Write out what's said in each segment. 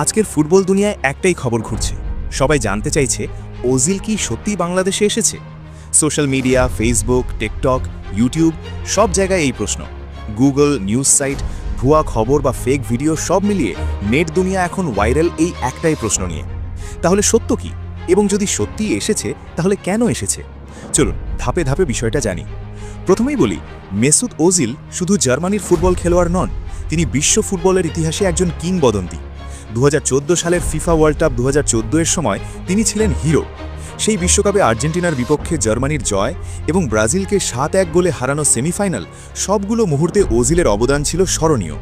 আজকের ফুটবল দুনিয়ায় একটাই খবর ঘুরছে। সবাই জানতে চাইছে ওজিল কি সত্যিই বাংলাদেশে এসেছে। Social media, Facebook, TikTok, YouTube সব জায়গায় এই প্রশ্ন। গুগল, নিউজ সাইট, ভুয়া খবর বা ফেক ভিডিও সব মিলিয়ে নেট দুনিয়া এখন ভাইরাল এই একটাই প্রশ্ন নিয়ে। তাহলে সত্য কি, এবং যদি সত্যিই এসেছে তাহলে কেন এসেছে? চলুন ধাপে ধাপে বিষয়টা জানি। প্রথমেই বলি, মেসুত ওজিল শুধু জার্মানির ফুটবল খেলোয়াড় নন, তিনি বিশ্ব ফুটবলের ইতিহাসে একজন কিংবদন্তি। 2014 সালের ফিফা ওয়ার্ল্ড কাপ 2014 সময় তিনি ছিলেন হিরো। সেই বিশ্বকাপে আর্জেন্টিনার বিপক্ষে জার্মানির জয় এবং ব্রাজিলকে 7-1 গোলে হারানো সেমিফাইনাল, সবগুলো মুহূর্তে ওজিলের অবদান ছিল স্মরণীয়।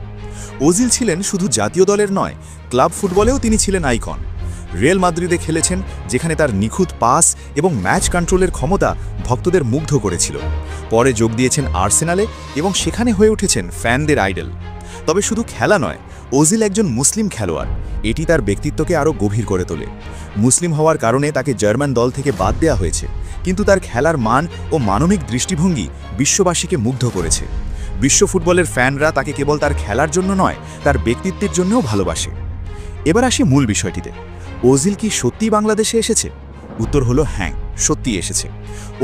ওজিল ছিলেন শুধু জাতীয় দলের নয়, ক্লাব ফুটবলেও তিনি ছিলেন আইকন। রিয়াল মাদ্রিদে খেলেছেন, যেখানে তার নিখুঁত পাস এবং ম্যাচ কন্ট্রোলের ক্ষমতা ভক্তদের মুগ্ধ করেছিল। পরে যোগ দিয়েছেন আর্সেনালে এবং সেখানে হয়ে উঠেছেন ফ্যানদের আইডল। তবে শুধু খেলা নয়, ওজিল একজন মুসলিম খেলোয়াড়, এটি তার ব্যক্তিত্বকে আরও গভীর করে তোলে। মুসলিম হওয়ার কারণে তাকে জার্মান দল থেকে বাদ দেওয়া হয়েছে, কিন্তু তার খেলার মান ও মানবিক দৃষ্টিভঙ্গি বিশ্ববাসীকে মুগ্ধ করেছে। বিশ্ব ফুটবলের ফ্যানরা তাকে কেবল তার খেলার জন্য নয়, তার ব্যক্তিত্বের জন্যও ভালোবাসে। এবার আসি মূল বিষয়টিতে, ওজিল কি সত্যিই বাংলাদেশে এসেছে? উত্তর হলো হ্যাঁ, সত্যিই এসেছে।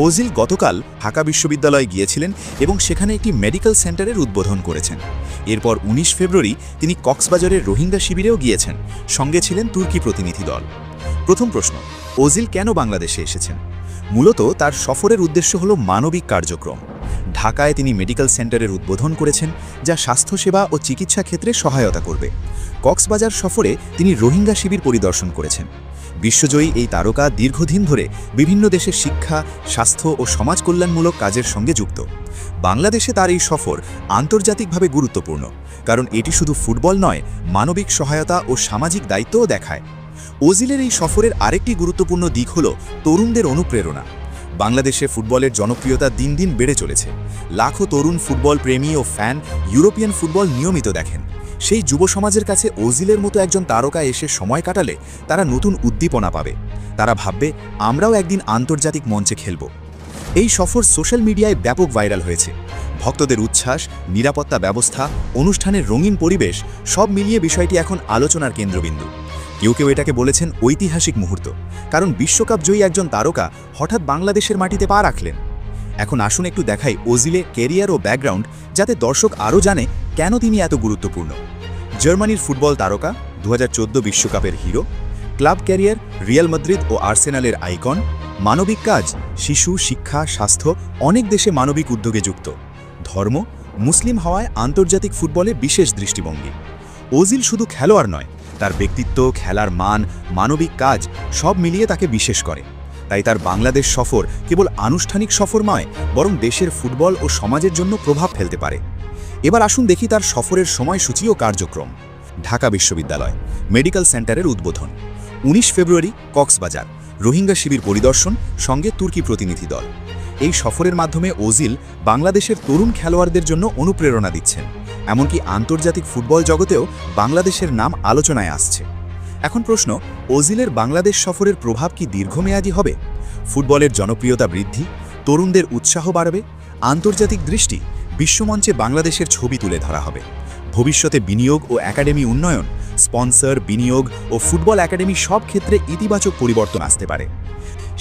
ওজিল গতকাল ঢাকা বিশ্ববিদ্যালয়ে গিয়েছিলেন এবং সেখানে একটি মেডিকেল সেন্টারের উদ্বোধন করেছেন। এরপর 19 ফেব্রুয়ারি তিনি কক্সবাজারের রোহিঙ্গা শিবিরেও গিয়েছেন, সঙ্গে ছিলেন তুর্কি প্রতিনিধি দল। প্রথম প্রশ্ন, ওজিল কেন বাংলাদেশে এসেছেন? মূলত তার সফরের উদ্দেশ্য হল মানবিক কার্যক্রম। ঢাকায় তিনি মেডিকেল সেন্টারের উদ্বোধন করেছেন, যা স্বাস্থ্যসেবা ও চিকিৎসা ক্ষেত্রে সহায়তা করবে। কক্সবাজার সফরে তিনি রোহিঙ্গা শিবির পরিদর্শন করেছেন। বিশ্বজয়ী এই তারকা দীর্ঘদিন ধরে বিভিন্ন দেশের শিক্ষা, স্বাস্থ্য ও সমাজ কল্যাণমূলক কাজের সঙ্গে যুক্ত। বাংলাদেশে তার এই সফর আন্তর্জাতিকভাবে গুরুত্বপূর্ণ, কারণ এটি শুধু ফুটবল নয়, মানবিক সহায়তা ও সামাজিক দায়িত্বও দেখায়। ওজিলের এই সফরের আরেকটি গুরুত্বপূর্ণ দিক হল তরুণদের অনুপ্রেরণা। বাংলাদেশে ফুটবলের জনপ্রিয়তা দিন দিন বেড়ে চলেছে। লাখো তরুণ ফুটবল প্রেমী ও ফ্যান ইউরোপিয়ান ফুটবল নিয়মিত দেখেন। সেই যুব সমাজের কাছে ওজিলের মতো একজন তারকা এসে সময় কাটালে তারা নতুন উদ্দীপনা পাবে। তারা ভাববে, আমরাও একদিন আন্তর্জাতিক মঞ্চে খেলব। এই সফর সোশ্যাল মিডিয়ায় ব্যাপক ভাইরাল হয়েছে। ভক্তদের উচ্ছ্বাস, নিরাপত্তা ব্যবস্থা, অনুষ্ঠানের রঙিন পরিবেশ সব মিলিয়ে বিষয়টি এখন আলোচনার কেন্দ্রবিন্দু। কেউ কেউ এটাকে বলেছেন ঐতিহাসিক মুহূর্ত, কারণ বিশ্বকাপ জয়ী একজন তারকা হঠাৎ বাংলাদেশের মাটিতে পা রাখলেন। এখন আসুন একটু দেখাই ওজিলের ক্যারিয়ার ও ব্যাকগ্রাউন্ড, যাতে দর্শক আরও জানে কেন তিনি এত গুরুত্বপূর্ণ। জার্মানির ফুটবল তারকা, 2014 বিশ্বকাপের হিরো। ক্লাব ক্যারিয়ার, রিয়াল মাদ্রিদ ও আর্সেনালের আইকন। মানবিক কাজ, শিশু, শিক্ষা, স্বাস্থ্য, অনেক দেশে মানবিক উদ্যোগে যুক্ত। ধর্ম, মুসলিম হওয়ায় আন্তর্জাতিক ফুটবলে বিশেষ দৃষ্টিভঙ্গি। ওজিল শুধু খেলোয়াড় নয়, তার ব্যক্তিত্ব, খেলার মান, মানবিক কাজ সব মিলিয়ে তাকে বিশেষ করে। তাই তার বাংলাদেশ সফর কেবল আনুষ্ঠানিক সফর নয়, বরং দেশের ফুটবল ও সমাজের জন্য প্রভাব ফেলতে পারে। এবার আসুন দেখি তার সফরের সময়সূচি ও কার্যক্রম। ঢাকা বিশ্ববিদ্যালয় মেডিকেল সেন্টারের উদ্বোধন। 19 ফেব্রুয়ারি কক্সবাজার, রোহিঙ্গা শিবির পরিদর্শন, সঙ্গে তুর্কি প্রতিনিধি দল। এই সফরের মাধ্যমে ওজিল বাংলাদেশের তরুণ খেলোয়াড়দের জন্য অনুপ্রেরণা দিচ্ছেন। এমনকি আন্তর্জাতিক ফুটবল জগতেও বাংলাদেশের নাম আলোচনায় আসছে। এখন প্রশ্ন, ওজিলের বাংলাদেশ সফরের প্রভাব কি দীর্ঘমেয়াদী হবে? ফুটবলের জনপ্রিয়তা বৃদ্ধি, তরুণদের উৎসাহ বাড়বে, আন্তর্জাতিক দৃষ্টি, বিশ্বমঞ্চে বাংলাদেশের ছবি তুলে ধরা হবে। ভবিষ্যতে বিনিয়োগ ও একাডেমি উন্নয়ন, স্পন্সর, বিনিয়োগ ও ফুটবল একাডেমি সব ক্ষেত্রে ইতিবাচক পরিবর্তন আসতে পারে।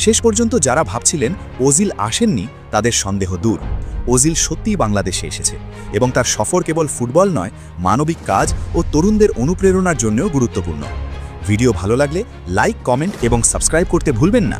শেষ পর্যন্ত যারা ভাবছিলেন ওজিল আসেননি, তাদের সন্দেহ দূর। ওজিল সত্যিই বাংলাদেশে এসেছে এবং তার সফর কেবল ফুটবল নয়, মানবিক কাজ ও তরুণদের অনুপ্রেরণার জন্যও গুরুত্বপূর্ণ। ভিডিও ভালো লাগলে লাইক, কমেন্ট এবং সাবস্ক্রাইব করতে ভুলবেন না।